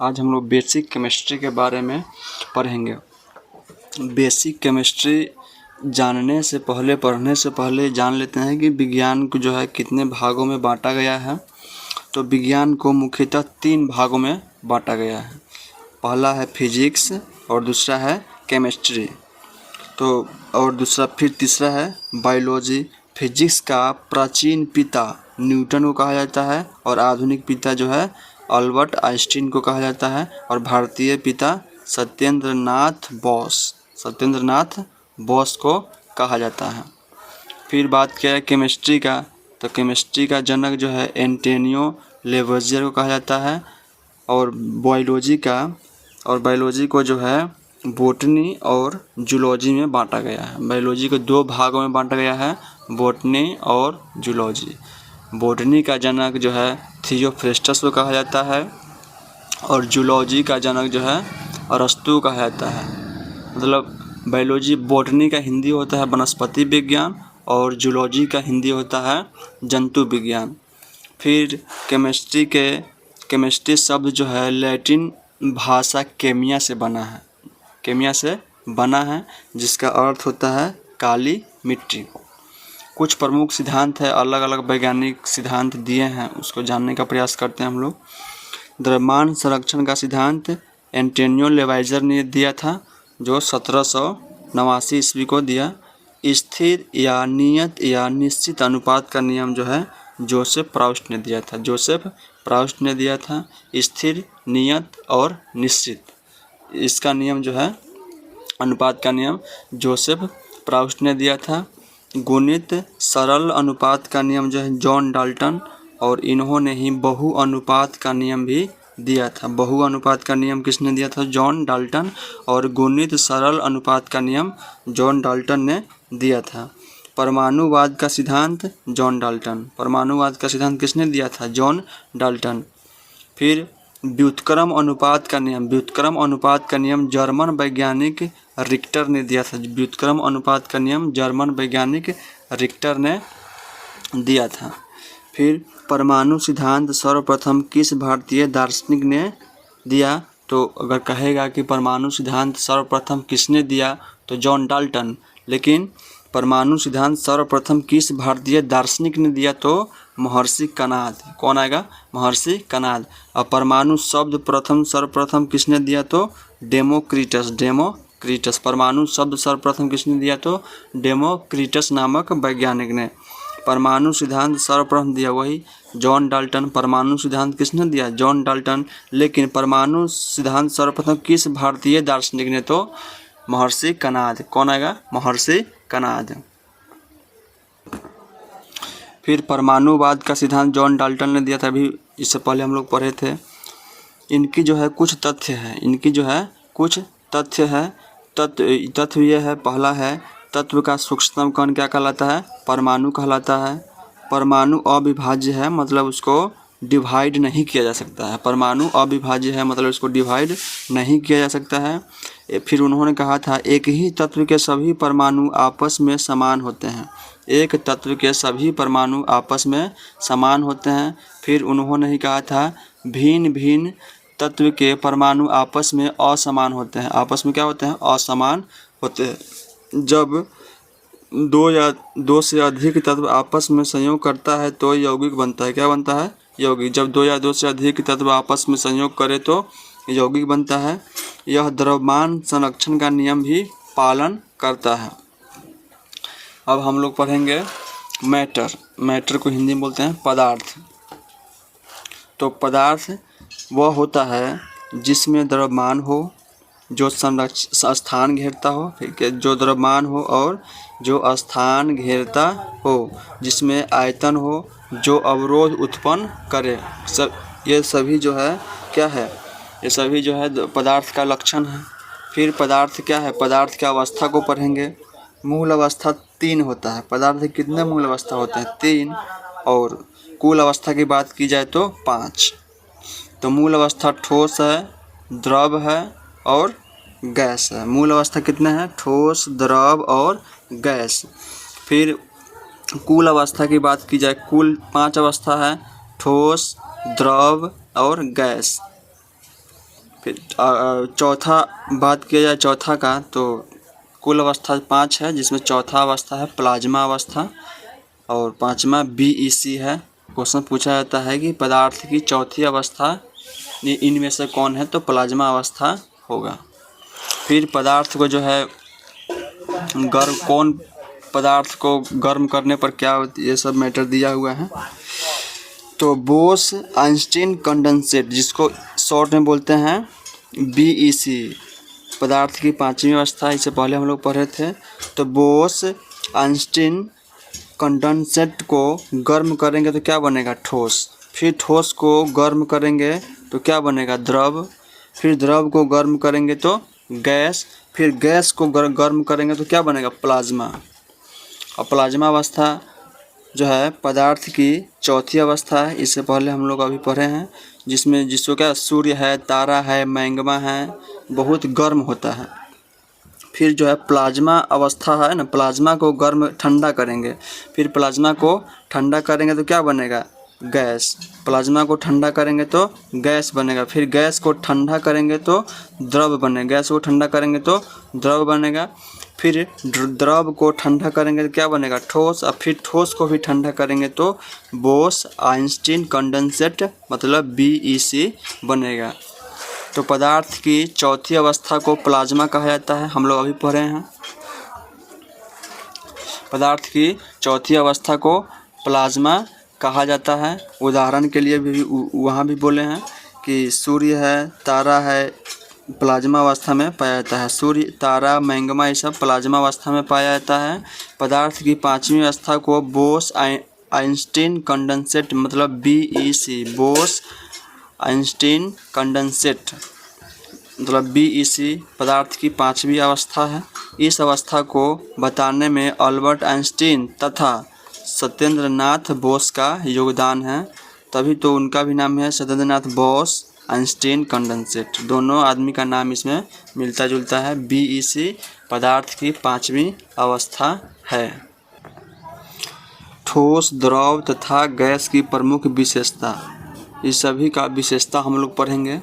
आज हम लोग बेसिक केमिस्ट्री के बारे में पढ़ेंगे। बेसिक केमिस्ट्री जानने से पहले, पढ़ने से पहले जान लेते हैं कि विज्ञान को जो है कितने भागों में बांटा गया है। तो विज्ञान को मुख्यतः 3 भागों में बांटा गया है। पहला है फिजिक्स और दूसरा है केमिस्ट्री, तो और दूसरा फिर तीसरा है बायोलॉजी। फिजिक्स का प्राचीन पिता न्यूटन को कहा जाता है और आधुनिक पिता जो है अल्बर्ट आइंस्टीन को कहा जाता है, और भारतीय पिता सत्येंद्रनाथ बोस को कहा जाता है। फिर बात किया है केमिस्ट्री का, तो केमिस्ट्री का जनक जो है एंटोनियो लेवोइज़ियर को कहा जाता है, और बायोलॉजी को जो है बॉटनी और जूलॉजी में बांटा गया है। बायोलॉजी को 2 भागों में बांटा गया है, बॉटनी और जूलॉजी। बॉटनी का जनक जो है थियोफ्रेस्टस को कहा जाता है, और जूलॉजी का जनक जो है अरस्तु कहा जाता है। मतलब बायोलॉजी, बॉटनी का हिंदी होता है वनस्पति विज्ञान और जूलॉजी का हिंदी होता है जंतु विज्ञान। फिर केमिस्ट्री शब्द जो है लैटिन भाषा केमिया से बना है, जिसका अर्थ होता है काली मिट्टी। कुछ प्रमुख सिद्धांत है, अलग अलग वैज्ञानिक सिद्धांत दिए हैं, उसको जानने का प्रयास करते हैं हम लोग। द्रव्यमान संरक्षण का सिद्धांत एंटोनियो लेवोइज़ियर ने दिया था, जो 1789 ईस्वी को दिया। स्थिर या नियत या निश्चित अनुपात का नियम जो है जोसेफ प्राउस्ट ने दिया था। स्थिर, नियत और निश्चित, इसका नियम जो है अनुपात का नियम जोसेफ प्राउस्ट ने दिया था। गुणित सरल अनुपात का नियम जो है जॉन डाल्टन, और इन्होंने ही बहु अनुपात का नियम भी दिया था। बहु अनुपात का नियम किसने दिया था? John Dalton. और गुणित सरल अनुपात का नियम जॉन डाल्टन ने दिया था। परमाणुवाद का सिद्धांत जॉन डाल्टन। परमाणुवाद का सिद्धांत किसने दिया था? John Dalton. फिर व्युत्क्रम अनुपात का नियम जर्मन वैज्ञानिक रिक्टर ने दिया था। व्युत्क्रम अनुपात का नियम जर्मन वैज्ञानिक रिक्टर ने दिया था। फिर परमाणु सिद्धांत सर्वप्रथम किस भारतीय दार्शनिक ने दिया? तो अगर कहेगा कि परमाणु सिद्धांत सर्वप्रथम किसने दिया, तो जॉन डाल्टन। लेकिन परमाणु सिद्धांत सर्वप्रथम किस भारतीय दार्शनिक ने दिया? तो महर्षि कणाद। कौन आएगा? महर्षि कणाद। और परमाणु शब्द सर्वप्रथम किसने दिया? तो डेमोक्रिटस। परमाणु शब्द सर्वप्रथम किसने दिया? तो डेमोक्रिटस नामक वैज्ञानिक ने। परमाणु सिद्धांत सर्वप्रथम दिया वही जॉन डाल्टन। परमाणु सिद्धांत किसने दिया? John Dalton. लेकिन परमाणु सिद्धांत सर्वप्रथम किस भारतीय दार्शनिक ने? तो महर्षि कणाद। कौन आएगा? महर्षि कणाद। फिर परमाणुवाद का सिद्धांत जॉन डाल्टन ने दिया था, अभी इससे पहले हम लोग पढ़े थे। इनकी जो है कुछ तथ्य है। तथ्य यह है, पहला है तत्व का सूक्ष्मतम कण क्या कहलाता है? परमाणु कहलाता है। परमाणु अविभाज्य है, मतलब उसको डिवाइड नहीं किया जा सकता है। परमाणु अविभाज्य है, मतलब उसको डिवाइड नहीं किया जा सकता है। फिर उन्होंने कहा था एक ही तत्व के सभी परमाणु आपस में समान होते हैं। एक तत्व के सभी परमाणु आपस में समान होते हैं। फिर उन्होंने ही कहा था भिन्न भिन्न तत्व के परमाणु आपस में असमान होते हैं। आपस में क्या होते हैं? असमान होते हैं। जब 2 या 2 से अधिक तत्व आपस में संयोग करता है तो यौगिक बनता है। क्या बनता है? यौगिक। जब 2 या 2 से अधिक तत्व आपस में संयोग करे तो यौगिक बनता है। यह द्रव्यमान संरक्षण का नियम भी पालन करता है। अब हम लोग पढ़ेंगे मैटर को हिंदी में बोलते हैं पदार्थ। तो पदार्थ वह होता है जिसमें द्रव्यमान हो, जो स्थान घेरता हो, ठीक है, जो द्रव्यमान हो और जो स्थान घेरता हो, जिसमें आयतन हो, जो अवरोध उत्पन्न करे। ये सभी जो है क्या है? ये सभी जो है पदार्थ का लक्षण है। फिर पदार्थ क्या है? पदार्थ की अवस्था को पढ़ेंगे। मूल अवस्था 3 होता है। पदार्थ के कितने मूल अवस्था होते हैं? 3। और कुल अवस्था की बात की जाए तो 5। तो मूल अवस्था ठोस है, द्रव है और गैस है। मूल अवस्था कितने हैं? ठोस, द्रव और गैस। फिर कुल अवस्था की बात की जाए, कुल 5 अवस्था है, ठोस, द्रव और गैस। चौथा बात किया जाए चौथा का, तो कुल अवस्था 5 है, जिसमें चौथा अवस्था है प्लाज्मा अवस्था और पांचवा BEC है। क्वेश्चन पूछा जाता है कि पदार्थ की चौथी अवस्था इनमें से कौन है, तो प्लाज्मा अवस्था होगा। फिर पदार्थ को जो है कौन पदार्थ को गर्म करने पर क्या होती है, ये सब मैटर दिया हुआ है। तो बोस आइंस्टीन कंडेंसेट, जिसको शॉर्ट में बोलते हैं BEC, पदार्थ की 5वीं अवस्था, इससे पहले हम लोग पढ़े थे। तो बोस आइंस्टीन कंडेंसेट को गर्म करेंगे तो क्या बनेगा, ठोस। फिर ठोस को गर्म करेंगे तो क्या बनेगा, द्रव। फिर द्रव को गर्म करेंगे तो गैस। फिर गैस को गर्म करेंगे तो क्या बनेगा, प्लाज्मा। और प्लाज्मा अवस्था जो है पदार्थ की चौथी अवस्था है, इससे पहले हम लोग अभी पढ़े हैं, जिसको क्या सूर्य है, तारा है, मैग्मा है, बहुत गर्म होता है। फिर जो है प्लाज्मा अवस्था है ना, प्लाज्मा को गर्म ठंडा करेंगे। फिर प्लाज्मा को ठंडा करेंगे तो क्या बनेगा, गैस। प्लाज्मा को ठंडा करेंगे तो गैस बनेगा। फिर गैस को ठंडा करेंगे तो द्रव बनेगा। गैस को ठंडा करेंगे तो द्रव बनेगा। फिर द्रव को ठंडा करेंगे तो क्या बनेगा, ठोस। और फिर ठोस को भी ठंडा करेंगे तो बोस आइंस्टीन कंडेंसेट मतलब BEC बनेगा। तो पदार्थ की चौथी अवस्था को प्लाज्मा कहा जाता है, हम लोग अभी पढ़े हैं। पदार्थ की चौथी अवस्था को प्लाज्मा कहा जाता है। उदाहरण के लिए भी वहाँ भी बोले हैं कि सूर्य है, तारा है, प्लाज्मा अवस्था में पाया जाता है। सूर्य, तारा, मैग्मा ये सब प्लाज्मा अवस्था में पाया जाता है। पदार्थ की 5वीं अवस्था को बोस आइंस्टीन कंडेंसेट मतलब BEC, बोस आइंस्टीन कंडेंसेट मतलब BEC पदार्थ की 5वीं अवस्था है। इस अवस्था को बताने में अल्बर्ट आइंस्टीन तथा सत्येंद्रनाथ बोस का योगदान है, तभी तो उनका भी नाम है सत्येंद्रनाथ बोस आइंस्टीन कंडेंसेट। दोनों आदमी का नाम इसमें मिलता जुलता है। BEC पदार्थ की 5वीं अवस्था है। ठोस, द्रव तथा गैस की प्रमुख विशेषता, इस सभी का विशेषता हम लोग पढ़ेंगे।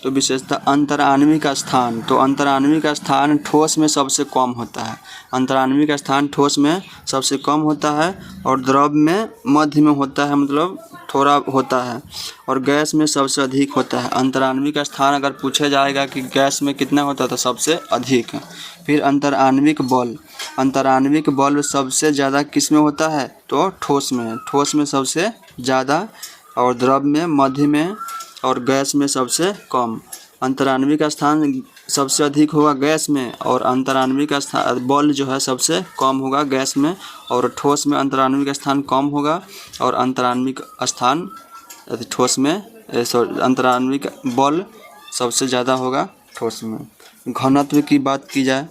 तो विशेषता अंतराण्विक स्थान, तो अंतराण्विक स्थान ठोस में सबसे कम होता है। अंतराण्विक स्थान ठोस में सबसे कम होता है और द्रव में मध्य में होता है, मतलब थोड़ा होता है, और गैस में सबसे अधिक होता है। अंतराण्विक स्थान अगर पूछा जाएगा कि गैस में कितना होता है तो सबसे अधिक। फिर अंतराण्विक बल, अंतराण्विक बल सबसे ज़्यादा किस में होता है, तो ठोस में। ठोस में सबसे ज़्यादा और द्रव में, मध्य में और गैस में सबसे कम। अंतराण्विक स्थान सबसे अधिक होगा गैस में और अंतराण्विक स्थान बल जो है सबसे कम होगा गैस में, और ठोस में अंतराण्विक स्थान कम होगा और अंतराण्विक स्थान ठोस में अंतराण्विक बल सबसे ज़्यादा होगा ठोस में। घनत्व की बात की जाए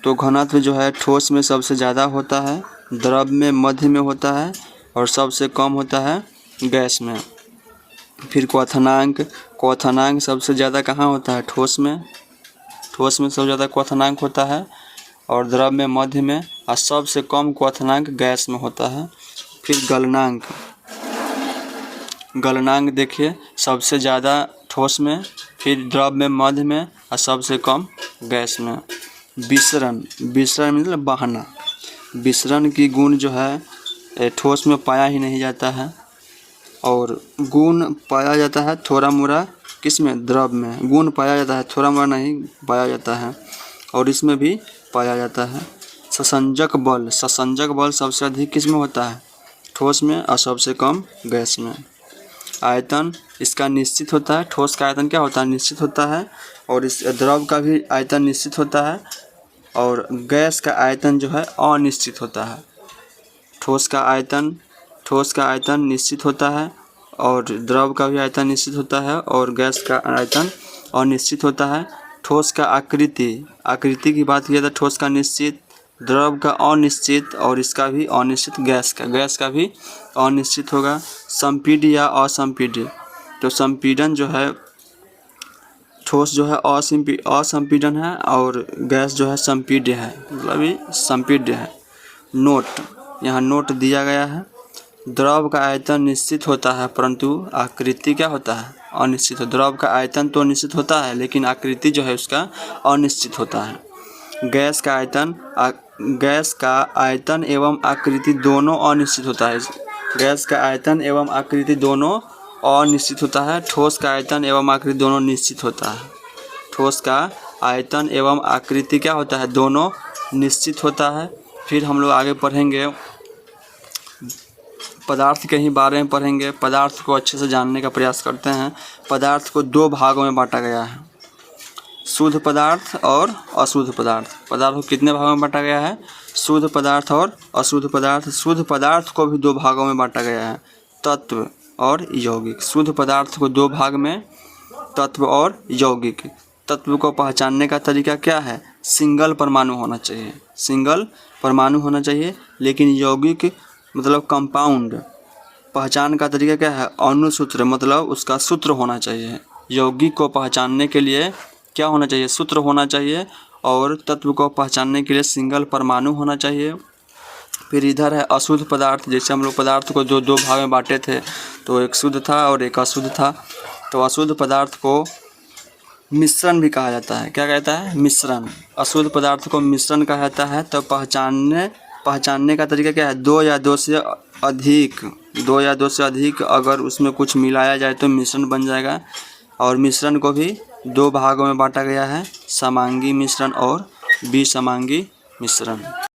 तो घनत्व जो है ठोस में सबसे ज़्यादा होता है, द्रव में मध्य में होता है और सबसे कम होता है गैस में। फिर क्वथनांक, क्वथनांक सबसे ज़्यादा कहाँ होता है, ठोस में। ठोस में सबसे ज़्यादा क्वथनांक होता है और द्रव में, मध्य में, और सबसे कम क्वथनांक गैस में होता है। फिर गलनांक, गलनांक देखिए सबसे ज़्यादा ठोस में, फिर द्रव में, मध्य में और सबसे कम गैस में। विसरण, विसरण मतलब बहना। विसरण की गुण जो है ठोस में पाया ही नहीं जाता है और गुण पाया जाता है थोड़ा मोड़ा किस में, द्रव में। गुण पाया जाता है, थोड़ा मोड़ा नहीं पाया जाता है, और इसमें भी पाया जाता है। ससंजक बल, ससंजक बल सबसे अधिक किस में होता है, ठोस में, और सबसे कम गैस में। आयतन इसका निश्चित होता है, ठोस का आयतन क्या होता है, निश्चित होता है, और इस द्रव का भी आयतन निश्चित होता है, और गैस का आयतन जो है अनिश्चित होता है। ठोस का आयतन निश्चित होता है और द्रव का भी आयतन निश्चित होता है और गैस का आयतन अनिश्चित होता है। ठोस का आकृति, आकृति की बात की जाए तो ठोस का निश्चित, द्रव का अनिश्चित और इसका भी अनिश्चित, गैस का भी अनिश्चित होगा। संपीड्य या असंपीड्य, तो संपीडन जो है ठोस जो है असंपीडन है और गैस जो है संपीड्य है, मतलब ये संपीड्य है। नोट, यहाँ नोट दिया गया है। द्रव का आयतन निश्चित होता है परंतु आकृति क्या होता है, अनिश्चित हो। द्रव का आयतन तो निश्चित होता है लेकिन आकृति जो है उसका अनिश्चित होता है। गैस का आयतन एवं आकृति दोनों अनिश्चित होता है। गैस का आयतन एवं आकृति दोनों अनिश्चित होता है। ठोस का आयतन एवं आकृति दोनों निश्चित होता है। ठोस का आयतन एवं आकृति क्या होता है, दोनों निश्चित होता है। फिर हम लोग आगे पढ़ेंगे, पदार्थ के ही बारे में पढ़ेंगे। पदार्थ को अच्छे से जानने का प्रयास करते हैं। पदार्थ को दो भागों में बांटा गया है, शुद्ध पदार्थ और अशुद्ध पदार्थ। पदार्थ को कितने भागों में बांटा गया है, शुद्ध पदार्थ और अशुद्ध पदार्थ। शुद्ध पदार्थ को भी दो भागों में बांटा गया है, तत्व और यौगिक। शुद्ध पदार्थ को दो भाग में, तत्व और यौगिक। तत्व को पहचानने का तरीका क्या है, सिंगल परमाणु होना चाहिए, सिंगल परमाणु होना चाहिए। लेकिन यौगिक मतलब कंपाउंड, पहचान का तरीका क्या है, अणुसूत्र, मतलब उसका सूत्र होना चाहिए। यौगिक को पहचानने के लिए क्या होना चाहिए, सूत्र होना चाहिए। और तत्व को पहचानने के लिए सिंगल परमाणु होना चाहिए। फिर इधर है अशुद्ध पदार्थ। जैसे हम लोग पदार्थ को दो भाग में बांटे थे, तो एक शुद्ध था और एक अशुद्ध था। तो अशुद्ध पदार्थ को मिश्रण भी कहा जाता है। क्या कहता है, मिश्रण। अशुद्ध पदार्थ को मिश्रण कहा जाता है। तो पहचानने का तरीका क्या है, दो या दो से अधिक अगर उसमें कुछ मिलाया जाए तो मिश्रण बन जाएगा। और मिश्रण को भी दो भागों में बांटा गया है, समांगी मिश्रण और विसमांगी मिश्रण।